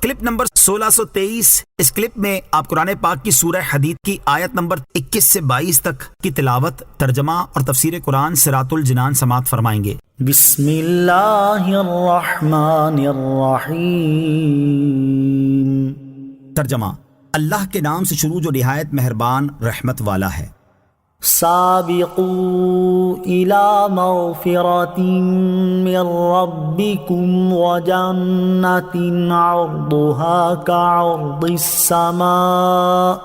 Clip number 1623۔ اس clip میں آپ قرآن پاک کی سورہ حدید کی آیت نمبر 21 سے 22 تک کی تلاوت، ترجمہ اور تفسیر قرآن صراط الجنان سماعت فرمائیں گے۔ بسم اللہ الرحمن الرحیم۔ ترجمہ: اللہ کے نام سے شروع جو نہایت مہربان رحمت والا ہے۔ سابقوا الى مغفرة من ربكم وجنة عرضها كعرض السماء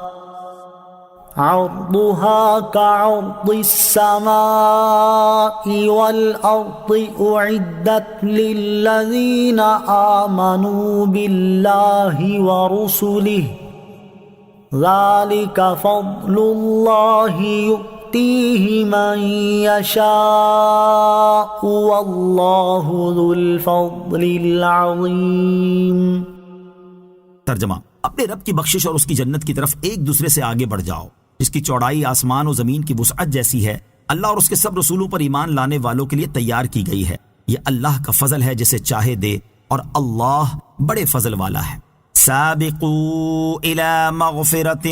والأرض أعدت للذين آمنوا بالله ورسله ذلك فضل الله يؤتيه من يشاء والله ذو الفضل العظيم۔ ترجمہ: اپنے رب کی بخشش اور اس کی جنت کی طرف ایک دوسرے سے آگے بڑھ جاؤ، جس کی چوڑائی آسمان و زمین کی وسعت جیسی ہے۔ اللہ اور اس کے سب رسولوں پر ایمان لانے والوں کے لیے تیار کی گئی ہے۔ یہ اللہ کا فضل ہے جسے چاہے دے، اور اللہ بڑے فضل والا ہے۔ سابقوا الى مغفرۃ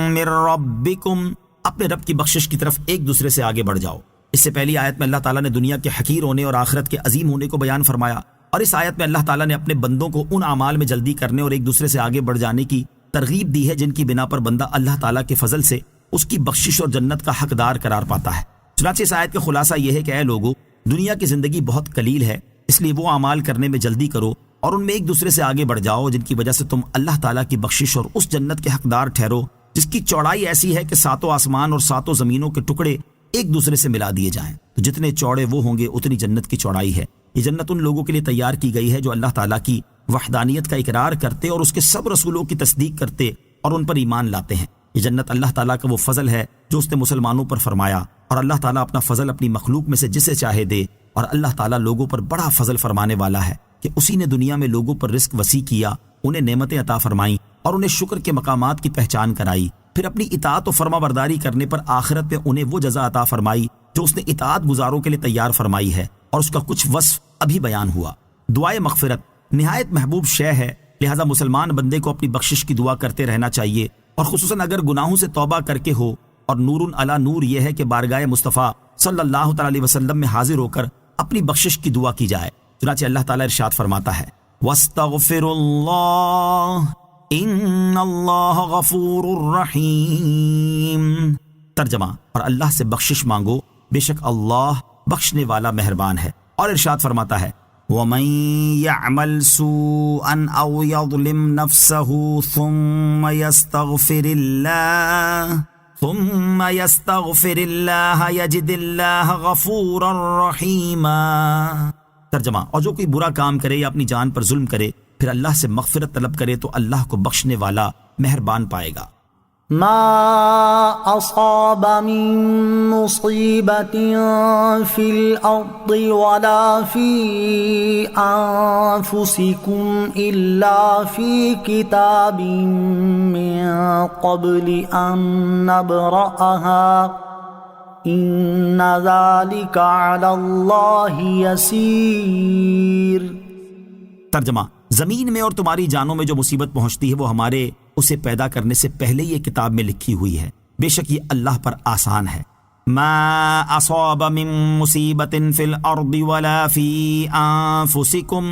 من ربکم، اپنے رب کی بخشش کی طرف ایک دوسرے سے آگے بڑھ جاؤ۔ اس سے پہلی آیت میں اللہ تعالیٰ نے دنیا کے حقیر ہونے اور آخرت کے عظیم ہونے کو بیان فرمایا، اور اس آیت میں اللہ تعالیٰ نے اپنے بندوں کو ان اعمال میں جلدی کرنے اور ایک دوسرے سے آگے بڑھ جانے کی ترغیب دی ہے جن کی بنا پر بندہ اللہ تعالیٰ کے فضل سے اس کی بخشش اور جنت کا حقدار قرار پاتا ہے۔ چنانچہ اس آیت کا خلاصہ یہ ہے کہ اے لوگو، دنیا کی زندگی بہت قلیل ہے، اس لیے وہ اعمال کرنے میں جلدی کرو اور ان میں ایک دوسرے سے آگے بڑھ جاؤ جن کی وجہ سے تم اللہ تعالیٰ کی بخشش اور اس جنت کے حقدار ٹھہرو جس کی چوڑائی ایسی ہے کہ ساتوں آسمان اور ساتوں زمینوں کے ٹکڑے ایک دوسرے سے ملا دیے جائیں۔ تو جتنے چوڑے وہ ہوں گے اتنی جنت کی چوڑائی ہے۔ یہ جنت ان لوگوں کے لیے تیار کی گئی ہے جو اللہ تعالیٰ کی وحدانیت کا اقرار کرتے اور اس کے سب رسولوں کی تصدیق کرتے اور ان پر ایمان لاتے ہیں۔ یہ جنت اللہ تعالیٰ کا وہ فضل ہے جو اس نے مسلمانوں پر فرمایا، اور اللہ تعالیٰ اپنا فضل اپنی مخلوق میں سے جسے چاہے دے، اور اللہ تعالیٰ لوگوں پر بڑا فضل فرمانے والا ہے کہ اسی نے دنیا میں لوگوں پر رزق وسیع کیا، انہیں نعمتیں عطا فرمائیں اور انہیں شکر کے مقامات کی پہچان کرائی، پھر اپنی اطاعت و فرما برداری کرنے پر آخرت میں انہیں وہ جزا عطا فرمائی جو اس نے اطاعت گزاروں کے لیے تیار فرمائی ہے، اور اس کا کچھ وصف ابھی بیان ہوا۔ دعائے مغفرت نہایت محبوب شے ہے، لہذا مسلمان بندے کو اپنی بخشش کی دعا کرتے رہنا چاہیے، اور خصوصاً اگر گناہوں سے توبہ کر کے ہو، اور نور علی نور یہ ہے کہ بارگاہ مصطفیٰ صلی اللہ تعالی علیہ وسلم میں حاضر ہو کر اپنی بخشش کی دعا کی جائے۔ چنانچہ اللہ تعالیٰ ارشاد فرماتا ہے، وَاسْتَغْفِرُوا اللَّهَ إِنَّ اللَّهَ غَفُورٌ رَحِيمٌ۔ ترجمہ: اور اللہ سے بخشش مانگو، بے شک اللہ بخشنے والا مہربان ہے۔ اور ارشاد فرماتا ہے، وَمَن يَعْمَلْ سُوءًا أَوْ يَظْلِمْ نَفْسَهُ ثُمَّ يَسْتَغْفِرِ اللَّهَ يَجِدِ اللَّهَ غَفُورًا رَحِيمًا۔ ترجمہ: اور جو کوئی برا کام کرے یا اپنی جان پر ظلم کرے پھر اللہ سے مغفرت طلب کرے تو اللہ کو بخشنے والا مہربان پائے گا۔ ما أصاب من مصيبة في الأرض ولا في أنفسكم إلا في كتاب من قبل أن نبرأها إن ذلك على الله يسير۔ ترجمہ: زمین میں اور تمہاری جانوں میں جو مصیبت پہنچتی ہے وہ ہمارے اسے پیدا کرنے سے پہلے یہ کتاب میں لکھی ہوئی ہے، بے شک یہ اللہ پر آسان ہے۔ ما اصاب من مصیبت فی الارض ولا فی انفسکم،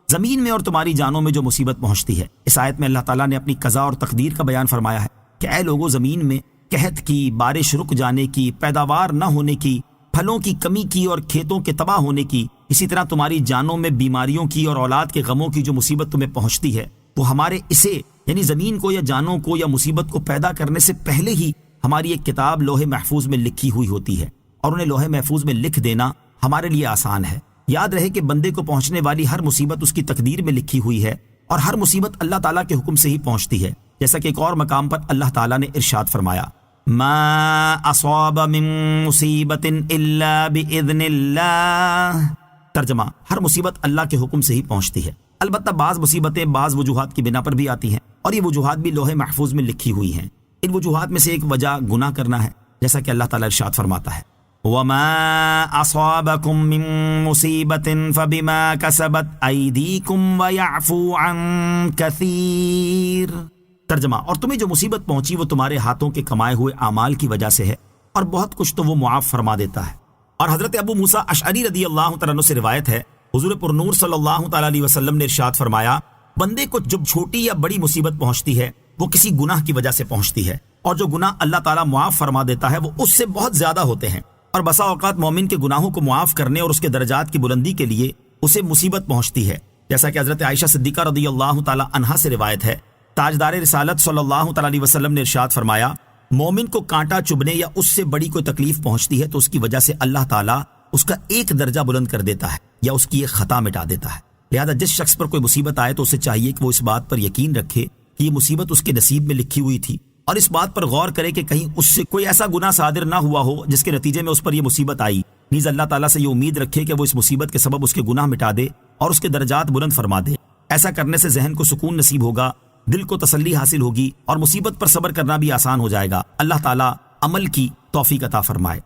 زمین میں اور تمہاری جانوں میں جو مصیبت پہنچتی ہے۔ اس آیت میں اللہ تعالیٰ نے اپنی قضاء اور تقدیر کا بیان فرمایا ہے کہ اے لوگوں، زمین میں قحط کی، بارش رک جانے کی، پیداوار نہ ہونے کی، پھلوں کی کمی کی اور کھیتوں کے تباہ ہونے کی، اسی طرح تمہاری جانوں میں بیماریوں کی اور اولاد کے غموں کی جو مصیبت تمہیں پہنچتی ہے وہ ہمارے اسے یعنی زمین کو یا جانوں کو یا مصیبت کو پیدا کرنے سے پہلے ہی ہماری ایک کتاب لوح محفوظ میں لکھی ہوئی ہوتی ہے، اور انہیں لوح محفوظ میں لکھ دینا ہمارے لیے آسان ہے۔ یاد رہے کہ بندے کو پہنچنے والی ہر مصیبت اس کی تقدیر میں لکھی ہوئی ہے، اور ہر مصیبت اللہ تعالیٰ کے حکم سے ہی پہنچتی ہے، جیسا کہ ایک اور مقام پر اللہ تعالیٰ نے ارشاد فرمایا، ما اصاب من مصیبت الا باذن اللہ۔ ترجمہ: ہر مصیبت اللہ کے حکم سے ہی پہنچتی ہے، البتہ بعض مصیبتیں بعض وجوہات کی بنا پر بھی آتی ہیں، اور یہ وجوہات بھی لوح محفوظ میں لکھی ہوئی ہیں۔ ان وجوہات میں سے ایک وجہ گناہ کرنا ہے، جیسا کہ اللہ تعالیٰ ارشاد فرماتا ہے، وَمَا أَصَابَكُم مِّن مُّصِيبَةٍ فَبِمَا كَسَبَتْ أَيْدِيكُمْ وَيَعْفُو عَن كَثِيرٍ۔ ترجمہ، اور تمہیں جو مصیبت پہنچی وہ تمہارے ہاتھوں کے کمائے ہوئے اعمال کی وجہ سے ہے، اور بہت کچھ تو وہ معاف فرما دیتا ہے۔ اور حضرت ابو موسیٰ اشعری رضی اللہ تعالیٰ عنہ سے روایت ہے، حضور پر نور صلی اللہ تعالیٰ علیہ وسلم نے ارشاد فرمایا، بندے کو جب چھوٹی یا بڑی مصیبت پہنچتی ہے وہ کسی گناہ کی وجہ سے پہنچتی ہے، اور جو گناہ اللہ تعالیٰ معاف فرما دیتا ہے وہ اس سے بہت زیادہ ہوتے ہیں، اور بسا اوقات مومن کے گناہوں کو معاف کرنے اور اس کے درجات کی بلندی کے لیے اسے مصیبت پہنچتی ہے، جیسا کہ حضرت عائشہ صدیقہ رضی اللہ تعالیٰ عنہا سے روایت ہے، تاجدار رسالت صلی اللہ تعالیٰ علیہ وسلم نے ارشاد فرمایا، مومن کو کانٹا چبھنے یا اس سے بڑی کوئی تکلیف پہنچتی ہے تو اس کی وجہ سے اللہ تعالیٰ اس کا ایک درجہ بلند کر دیتا ہے یا اس کی ایک خطا مٹا دیتا ہے۔ لہذا جس شخص پر کوئی مصیبت آئے تو اسے چاہیے کہ وہ اس بات پر یقین رکھے کہ یہ مصیبت اس کے نصیب میں لکھی ہوئی تھی، اور اس بات پر غور کرے کہ کہیں اس سے کوئی ایسا گناہ صادر نہ ہوا ہو جس کے نتیجے میں اس پر یہ مصیبت آئی۔ نیز اللہ تعالیٰ سے یہ امید رکھے کہ وہ اس مصیبت کے سبب اس کے گناہ مٹا دے اور اس کے درجات بلند فرما دے۔ ایسا کرنے سے ذہن کو سکون نصیب ہوگا، دل کو تسلی حاصل ہوگی، اور مصیبت پر صبر کرنا بھی آسان ہو جائے گا۔ اللہ تعالیٰ عمل کی توفیق عطا فرمائے۔